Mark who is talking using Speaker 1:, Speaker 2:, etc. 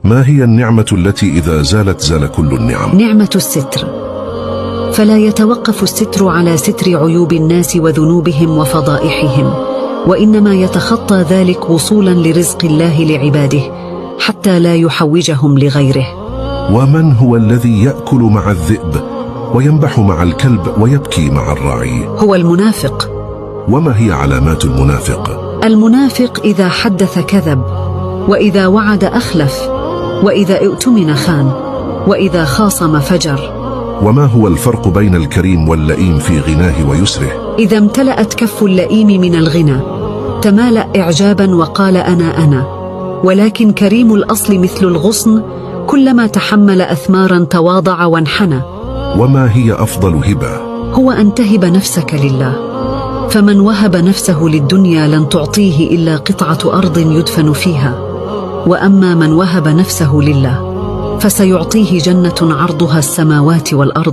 Speaker 1: ما هي النعمة التي إذا زالت زال كل النعم؟
Speaker 2: نعمة الستر. فلا يتوقف الستر على ستر عيوب الناس وذنوبهم وفضائحهم، وإنما يتخطى ذلك وصولا لرزق الله لعباده حتى لا يحوجهم لغيره.
Speaker 1: ومن هو الذي يأكل مع الذئب وينبح مع الكلب ويبكي مع الراعي؟
Speaker 2: هو المنافق.
Speaker 1: وما هي علامات المنافق؟
Speaker 2: المنافق إذا حدث كذب، وإذا وعد أخلف، وإذا اؤتمن خان، وإذا خاصم فجر.
Speaker 1: وما هو الفرق بين الكريم واللئيم في غناه ويسره؟
Speaker 2: إذا امتلأت كف اللئيم من الغنى تمالأ إعجابا وقال أنا، ولكن كريم الأصل مثل الغصن، كلما تحمل أثمارا تواضع وانحنى.
Speaker 1: وما هي أفضل هبة؟
Speaker 2: هو أن تهب نفسك لله، فمن وهب نفسه للدنيا لن تعطيه إلا قطعة أرض يدفن فيها، وأما من وهب نفسه لله فسيعطيه جنة عرضها السماوات والأرض.